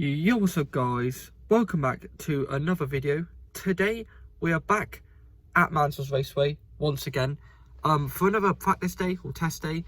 Yo, what's up guys, welcome back to another video. Today we are back at Mansells Raceway once again for another practice day or test day,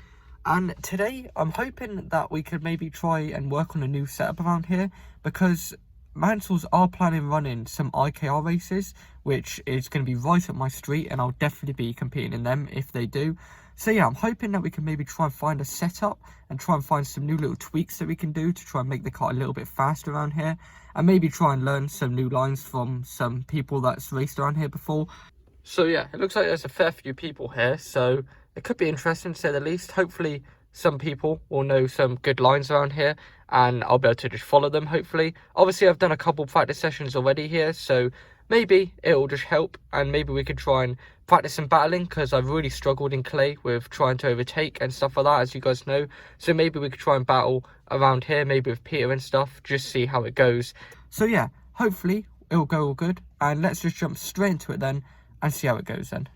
and today I'm hoping that we could maybe try and work on a new setup around here, because Mansells are planning running some IKR races, which is going to be right up my street, and I'll definitely be competing in them if they do. So yeah, I'm hoping that we can maybe try and find a setup and try and find some new little tweaks that we can do to try and make the car a little bit faster around here, and maybe try and learn some new lines from some people that's raced around here before. So yeah, it looks like there's a fair few people here, so it could be interesting to say the least. Hopefully some people will know some good lines around here and I'll be able to just follow them, hopefully. Obviously I've done a couple practice sessions already here, so maybe it'll just help, and maybe we could try and practice some battling, because I've really struggled in clay with trying to overtake and stuff like that, as you guys know. So maybe we could try and battle around here, maybe with Peter and stuff, just see how it goes. So yeah, hopefully it'll go all good, and let's just jump straight into it then and see how it goes then.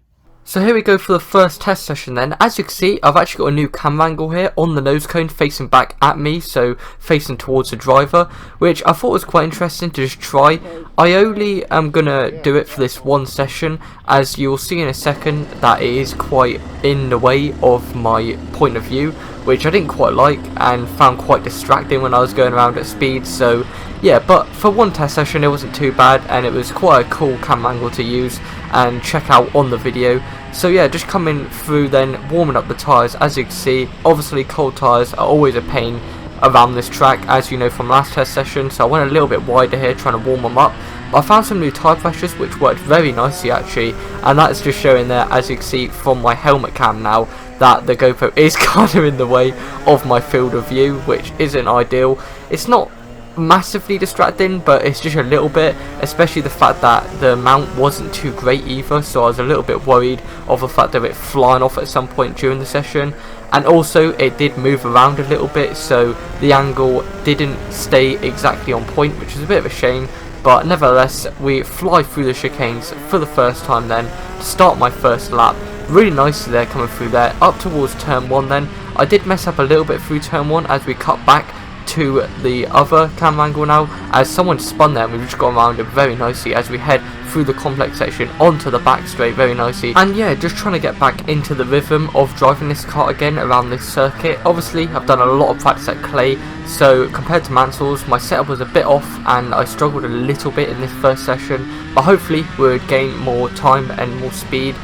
So here we go for the first test session then. As you can see, I've actually got a new camera angle here on the nose cone facing back at me, so facing towards the driver, which I thought was quite interesting to just try. I only am going to do it for this one session, as you'll see in a second that it is quite in the way of my point of view, which I didn't quite like and found quite distracting when I was going around at speed. So yeah, but for one test session it wasn't too bad, and it was quite a cool camera angle to use and check out on the video. So yeah, just coming through then, warming up the tyres. As you can see, obviously cold tyres are always a pain around this track, as you know from last test session, so I went a little bit wider here trying to warm them up. But I found some new tyre pressures which worked very nicely actually, and that's just showing there, as you can see from my helmet cam now, that the GoPro is kind of in the way of my field of view, which isn't ideal. It's not massively distracting, but it's just a little bit, especially the fact that the mount wasn't too great either, so I was a little bit worried of the fact of it flying off at some point during the session. And also it did move around a little bit, so the angle didn't stay exactly on point, which is a bit of a shame. But nevertheless, we fly through the chicanes for the first time then to start my first lap. Really nicely there, coming through there up towards turn 1 then. I did mess up a little bit through turn 1 as we cut back to the other camera angle now, as someone spun there and we've just gone around it very nicely as we head through the complex section onto the back straight very nicely. And yeah, just trying to get back into the rhythm of driving this car again around this circuit. Obviously I've done a lot of practice at clay, so compared to Mansells my setup was a bit off and I struggled a little bit in this first session, but hopefully we'll gain more time and more speed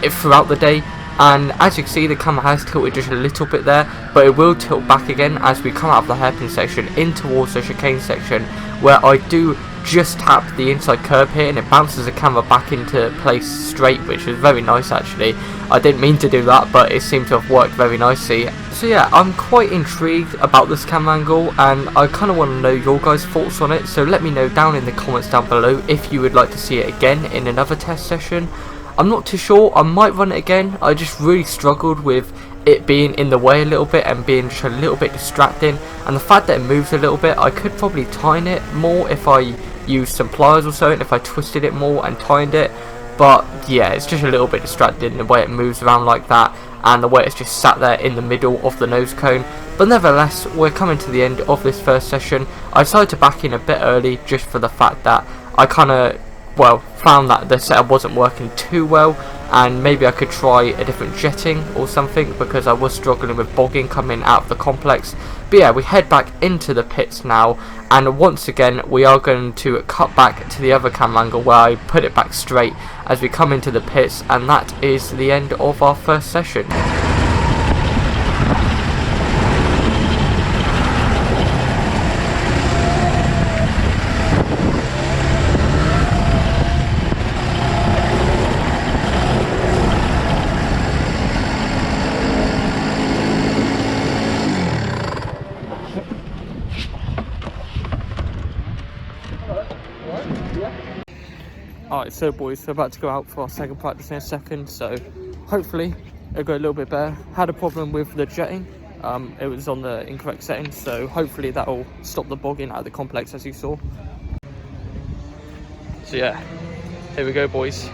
throughout the day. And as you can see, the camera has tilted just a little bit there, but it will tilt back again as we come out of the hairpin section in towards the chicane section, where I do just tap the inside curb here and it bounces the camera back into place straight, which is very nice actually. I didn't mean to do that, but it seemed to have worked very nicely. So yeah, I'm quite intrigued about this camera angle, and I kind of want to know your guys' thoughts on it, so let me know down in the comments down below if you would like to see it again in another test session. I'm not too sure, I might run it again. I just really struggled with it being in the way a little bit and being just a little bit distracting, and the fact that it moves a little bit, I could probably tighten it more if I used some pliers or something, if I twisted it more and tightened it. But yeah, it's just a little bit distracting the way it moves around like that, and the way it's just sat there in the middle of the nose cone. But nevertheless, we're coming to the end of this first session. I decided to back in a bit early just for the fact that I kind of, well, found that the setup wasn't working too well, and maybe I could try a different jetting or something, because I was struggling with bogging coming out of the complex. But yeah, we head back into the pits now, and once again we are going to cut back to the other camera angle where I put it back straight as we come into the pits, and that is the end of our first session. Alright, so boys, we're about to go out for our second practice in a second, so hopefully it'll go a little bit better. Had a problem with the jetting, it was on the incorrect setting, so hopefully that'll stop the bogging out of the complex as you saw. So yeah, here we go boys,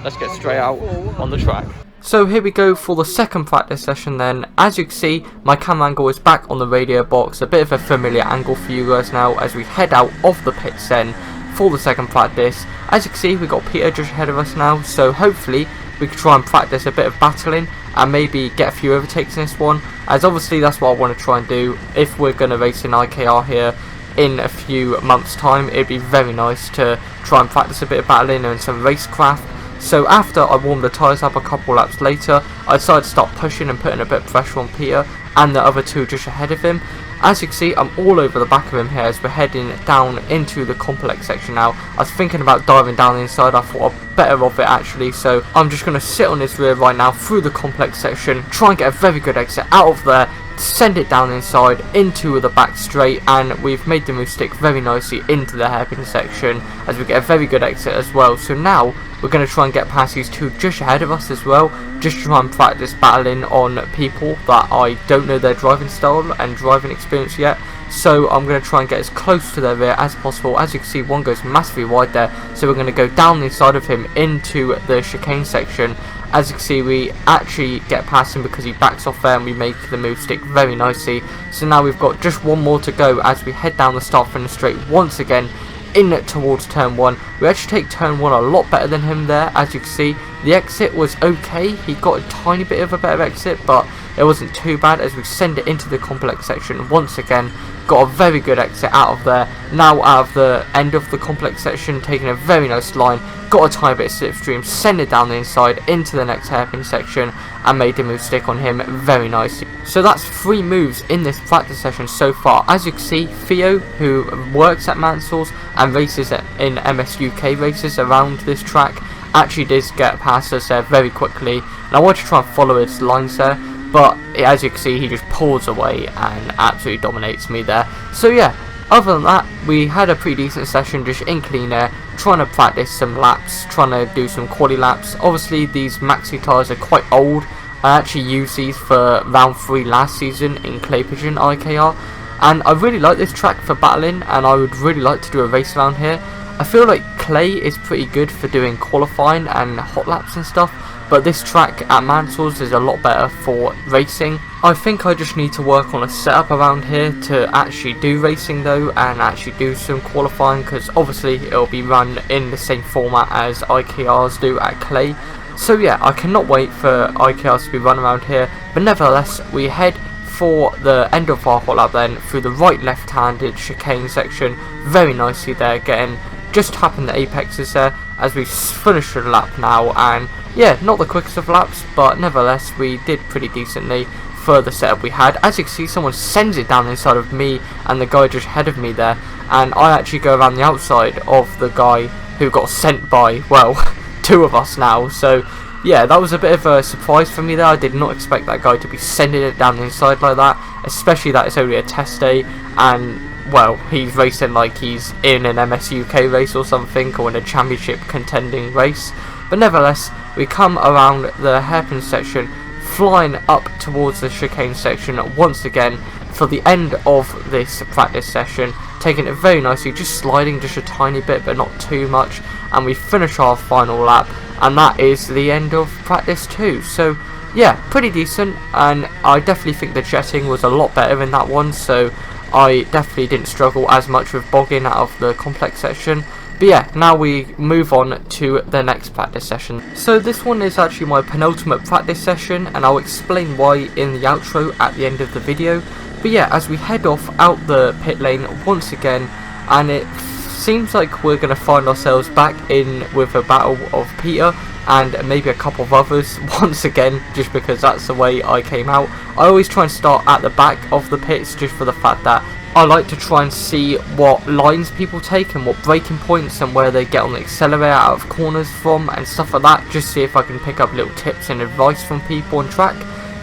let's get straight out on the track. So here we go for the second practice session then. As you can see, my camera angle is back on the radio box, a bit of a familiar angle for you guys now as we head out of the pits then for the second practice. As you can see, we got Peter just ahead of us now, so hopefully we can try and practice a bit of battling and maybe get a few overtakes in this one, as obviously that's what I want to try and do. If we're going to race in IKR here in a few months time, it'd be very nice to try and practice a bit of battling and some racecraft. So after I warmed the tyres up a couple laps later, I decided to start pushing and putting a bit of pressure on Peter and the other two just ahead of him. As you can see, I'm all over the back of him here as we're heading down into the complex section now. I was thinking about diving down the inside, I thought I'd better of it actually, so I'm just going to sit on his rear right now through the complex section, try and get a very good exit out of there, send it down inside into the back straight, and we've made the move stick very nicely into the hairpin section as we get a very good exit as well. So now we're going to try and get past these two just ahead of us as well, just to try and practice battling on people that I don't know their driving style and driving experience yet. So I'm going to try and get as close to their rear as possible. As you can see, one goes massively wide there, so we're going to go down the inside of him into the chicane section. As you can see, we actually get past him because he backs off there and we make the move stick very nicely. So now we've got just one more to go as we head down the start finish straight once again in towards turn 1. We actually take turn 1 a lot better than him there. As you can see, the exit was okay. He got a tiny bit of a better exit, but it wasn't too bad as we send it into the complex section once again. Got a very good exit out of there. Now out of the end of the complex section, taking a very nice line, got a tiny bit of slipstream, send it down the inside into the next hairpin section and made the move stick on him very nicely. So that's 3 moves in this practice session so far. As you can see, Theo, who works at Mansells and races in MS UK races around this track, actually did get past us there very quickly, and I want to try and follow his lines there, but as you can see, he just pulls away and absolutely dominates me there. So yeah, other than that, we had a pretty decent session just in clean air, trying to practice some laps, trying to do some quali laps. Obviously these maxi tyres are quite old. I actually used these for round 3 last season in Clay Pigeon IKR, and I really like this track for battling, and I would really like to do a race around here. I feel like Clay is pretty good for doing qualifying and hot laps and stuff, but this track at Mansells is a lot better for racing. I think I just need to work on a setup around here to actually do racing though, and actually do some qualifying, because obviously it'll be run in the same format as IKRs do at Clay. So yeah, I cannot wait for IKRs to be run around here, but nevertheless we head for the end of our hot lap then through the right left-handed chicane section very nicely there, getting just tapping the apexes there as we finish the lap now. And yeah, not the quickest of laps, but nevertheless we did pretty decently for the setup we had. As you can see, someone sends it down inside of me and the guy just ahead of me there, and I actually go around the outside of the guy who got sent by, well, 2 of us now. So yeah, that was a bit of a surprise for me there. I did not expect that guy to be sending it down the inside like that, especially that it's only a test day, and well, he's racing like he's in an MS UK race or something, or in a championship contending race. But nevertheless, we come around the hairpin section, flying up towards the chicane section once again for the end of this practice session, taking it very nicely, just sliding just a tiny bit but not too much, and we finish our final lap, and that is the end of practice 2. So yeah, pretty decent, and I definitely think the jetting was a lot better in that one, so I definitely didn't struggle as much with bogging out of the complex section. But yeah, now we move on to the next practice session. So this one is actually my penultimate practice session, and I'll explain why in the outro at the end of the video. But yeah, as we head off out the pit lane once again, and it seems like we're going to find ourselves back in with a battle of Peter and maybe a couple of others once again, just because that's the way I came out. I always try and start at the back of the pits just for the fact that I like to try and see what lines people take and what braking points and where they get on the accelerator out of corners from and stuff like that, just see if I can pick up little tips and advice from people on track.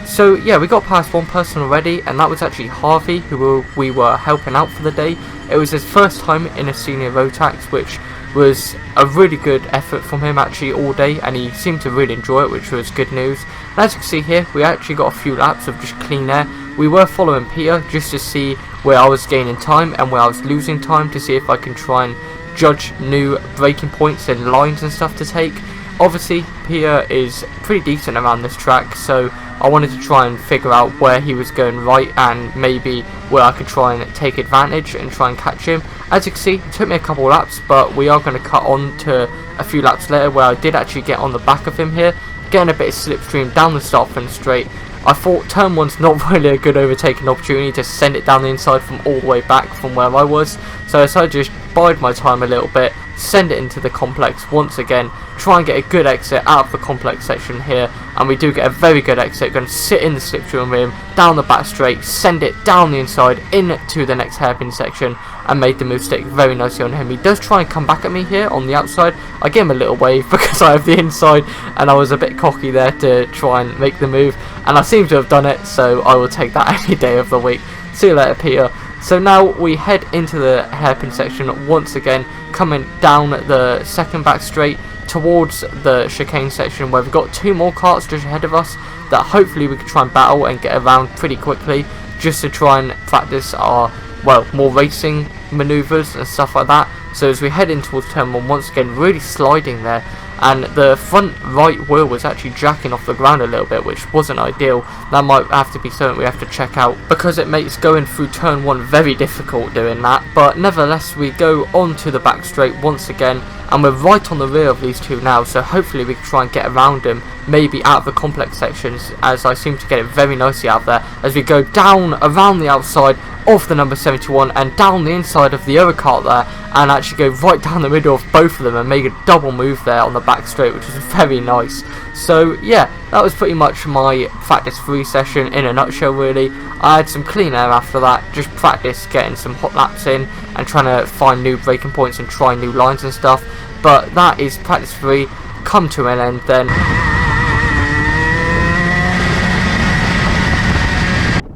So yeah, we got past one person already, and that was actually Harvey, who we were helping out for the day. It was his first time in a senior road tax, which was a really good effort from him actually all day, and he seemed to really enjoy it, which was good news. And as you can see here, we actually got a few laps of just clean air. We were following Peter just to see where I was gaining time and where I was losing time, to see if I can try and judge new braking points and lines and stuff to take. Obviously Peter is pretty decent around this track, so I wanted to try and figure out where he was going right and maybe where I could try and take advantage and try and catch him. As you can see, it took me a couple of laps, but we are going to cut on to a few laps later where I did actually get on the back of him here, getting a bit of slipstream down the start finish straight. I thought turn one's not really a good overtaking opportunity to send it down the inside from all the way back from where I was, so I decided to just bide my time a little bit, send it into the complex once again, try and get a good exit out of the complex section here, and we do get a very good exit. Going to sit in the slipstream rim, down the back straight, send it down the inside into the next hairpin section, and made the move stick very nicely on him. He does try and come back at me here on the outside. I give him a little wave because I have the inside and I was a bit cocky there to try and make the move, and I seem to have done it, so I will take that any day of the week. See you later, Peter. So now we head into the hairpin section once again, coming down the second back straight towards the chicane section where we've got two more carts just ahead of us that hopefully we can try and battle and get around pretty quickly, just to try and practice our, well, more racing manoeuvres and stuff like that. So as we head in towards turn 1, once again really sliding there, and the front right wheel was actually jacking off the ground a little bit, which wasn't ideal. That might have to be something we have to check out, because it makes going through turn 1 very difficult doing that. But nevertheless, we go onto the back straight once again, and we're right on the rear of these two now, so hopefully we can try and get around them, maybe out of the complex sections, as I seem to get it very nicely out there, as we go down around the outside of the number 71 and down the inside of the other cart there, and actually go right down the middle of both of them and make a double move there on the back straight, which was very nice. So yeah, that was pretty much my practice 3 session in a nutshell really. I had some clean air after that, just practice getting some hot laps in and trying to find new braking points and try new lines and stuff. But that is practice 3 come to an end then.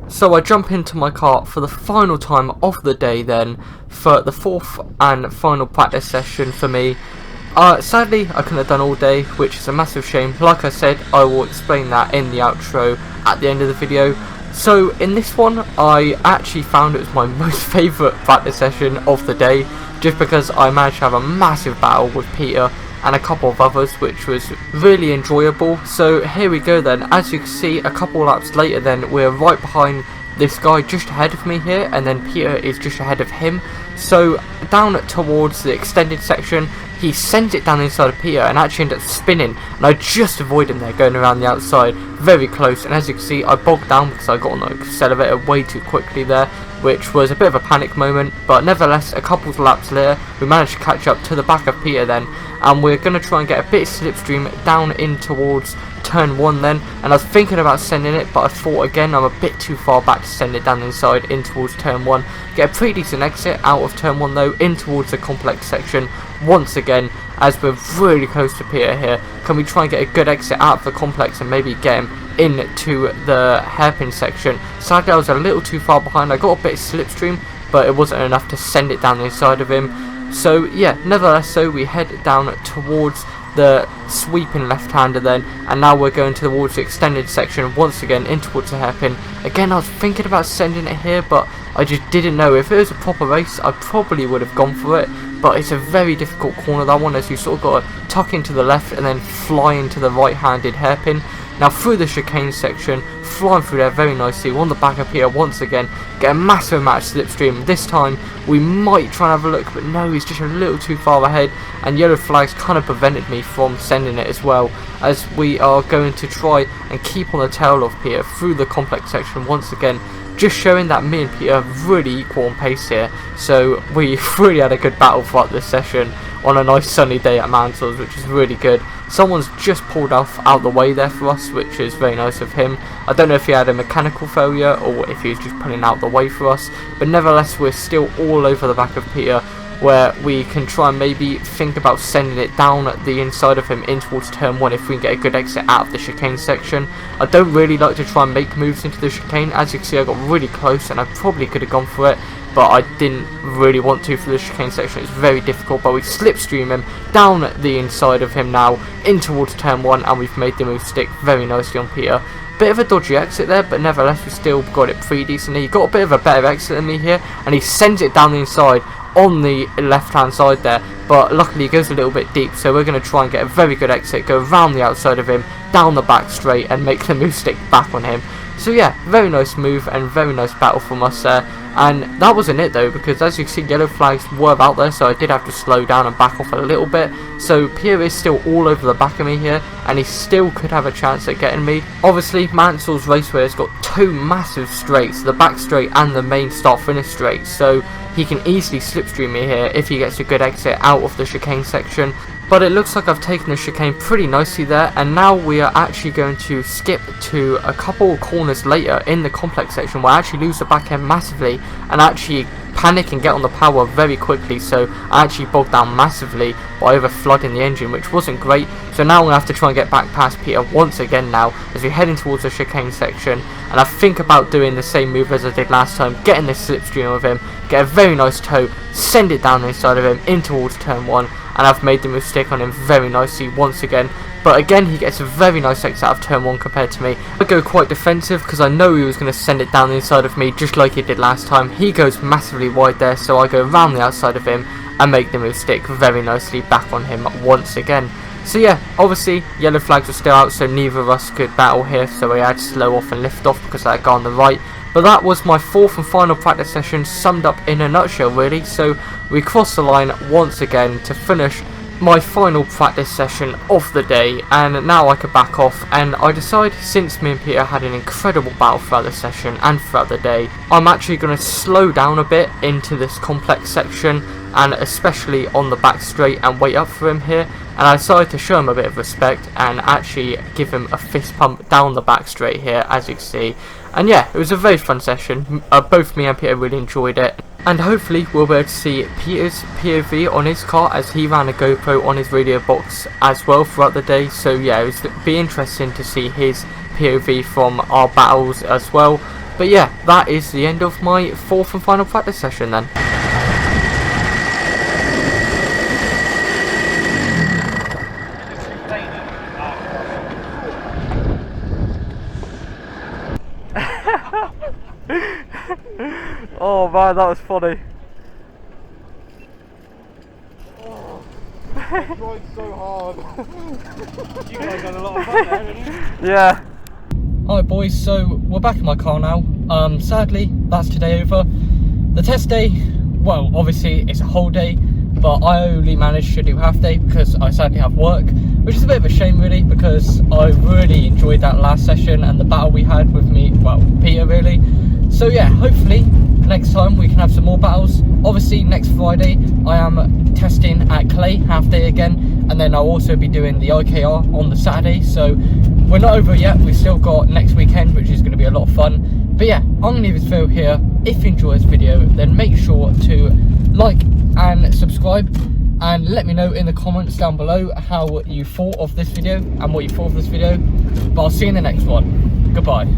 So I jump into my kart for the final time of the day then, for the 4th and final practice session for me. Sadly I couldn't have done all day, which is a massive shame. Like I said, I will explain that in the outro at the end of the video. So in this one, I actually found it was my most favourite practice session of the day, just because I managed to have a massive battle with Peter and a couple of others, which was really enjoyable. So here we go then. As you can see, a couple laps later then, we're right behind this guy just ahead of me here, and then Peter is just ahead of him. So down towards the extended section, he sends it down the inside of Peter and actually ends up spinning, and I just avoid him there going around the outside, very close. And as you can see, I bogged down because I got on the accelerator way too quickly there, which was a bit of a panic moment. But nevertheless, a couple of laps later, we managed to catch up to the back of Peter then, and we're going to try and get a bit of slipstream down in towards turn 1 then. And I was thinking about sending it, but I thought again I'm a bit too far back to send it down the inside in towards turn 1. Get a pretty decent exit out of turn 1 though, in towards the complex section once again, as we're really close to Peter here. Can we try and get a good exit out of the complex and maybe get him into the hairpin section? Sadly I was a little too far behind. I got a bit of slipstream, but it wasn't enough to send it down the inside of him. So yeah, nevertheless, so we head down towards the sweeping left-hander then, and now we're going towards the extended section once again in towards the hairpin. Again, I was thinking about sending it here, but I just didn't know. If it was a proper race, I probably would have gone for it, but it's a very difficult corner, that one, as you sort of got to tuck into the left and then fly into the right-handed hairpin. Now through the chicane section, flying through there very nicely, on the back of here once again, get a massive amount of slipstream. This time we might try and have a look, but no, he's just a little too far ahead, and yellow flags kind of prevented me from sending it as well, as we are going to try and keep on the tail of Peter through the complex section once again, just showing that me and Peter are really equal on pace here. So we really had a good battle throughout this session on a nice sunny day at Mansells, which is really good. Someone's just pulled off out the way there for us, which is very nice of him. I don't know if he had a mechanical failure or if he was just pulling out the way for us, but nevertheless we're still all over the back of Peter, where we can try and maybe think about sending it down the inside of him in towards turn 1 if we can get a good exit out of the chicane section. I don't really like to try and make moves into the chicane. As you can see, I got really close and I probably could have gone for it, but I didn't really want to for the chicane section. It's very difficult, but we slipstream him down the inside of him now in towards turn 1, and we've made the move stick very nicely on Peter. Bit of a dodgy exit there, but nevertheless we still got it pretty decently. He got a bit of a better exit than me here, and he sends it down the inside on the left hand side there, but luckily he goes a little bit deep, so we're going to try and get a very good exit, go around the outside of him, down the back straight, and make the move stick back on him. So yeah, very nice move and very nice battle from us there. And that wasn't it though, because as you can see, yellow flags were out there, so I did have to slow down and back off a little bit. So Pierre is still all over the back of me here, and he still could have a chance at getting me. Obviously, Mansells Raceway has got two massive straights, the back straight and the main start-finish straight, so he can easily slipstream me here if he gets a good exit out of the chicane section. But it looks like I've taken the chicane pretty nicely there, and now we are actually going to skip to a couple of corners later in the complex section where I actually lose the back end massively and actually panic and get on the power very quickly, so I actually bogged down massively by over flooding the engine, which wasn't great. So now I'm going to have to try and get back past Peter once again now as we're heading towards the chicane section, and I think about doing the same move as I did last time, getting this slipstream of him, get a very nice toe, send it down the inside of him in towards turn 1, and I've made the move stick on him very nicely once again. But again, he gets a very nice exit out of turn 1 compared to me. I go quite defensive because I know he was going to send it down the inside of me just like he did last time. He goes massively wide there, so I go around the outside of him and make the move stick very nicely back on him once again. So yeah, obviously yellow flags were still out, so neither of us could battle here, so we had to slow off and lift off because of that guy on the right. But that was my fourth and final practice session summed up in a nutshell really. So we crossed the line once again to finish my final practice session of the day, and now I could back off, and I decide, since me and Peter had an incredible battle throughout the session and throughout the day, I'm actually going to slow down a bit into this complex section, and especially on the back straight, and wait up for him here. And I decided to show him a bit of respect and actually give him a fist pump down the back straight here, as you can see. And yeah, it was a very fun session. Both me and Peter really enjoyed it. And hopefully we'll be able to see Peter's POV on his car as he ran a GoPro on his radio box as well throughout the day. So yeah, it would be interesting to see his POV from our battles as well. But yeah, that is the end of my fourth and final practice session then. Oh man, that was funny. Oh, I tried so hard. You guys had a lot of fun there, didn't you? Yeah. Alright boys, so we're back in my car now. Sadly, that's today over. The test day, well, obviously it's a whole day, but I only managed to do half day because I sadly have work, which is a bit of a shame really, because I really enjoyed that last session and the battle we had with me, well, Peter really. So yeah, hopefully next time we can have some more battles. Obviously next Friday I am testing at Clay half day again, and then I'll also be doing the IKR on the Saturday. So we're not over yet, we've still got next weekend, which is going to be a lot of fun. But yeah, I'm going to leave this video here. If you enjoy this video, then make sure to like and subscribe, and let me know in the comments down below how you thought of this video and what you thought of this video. But I'll see you in the next one. Goodbye.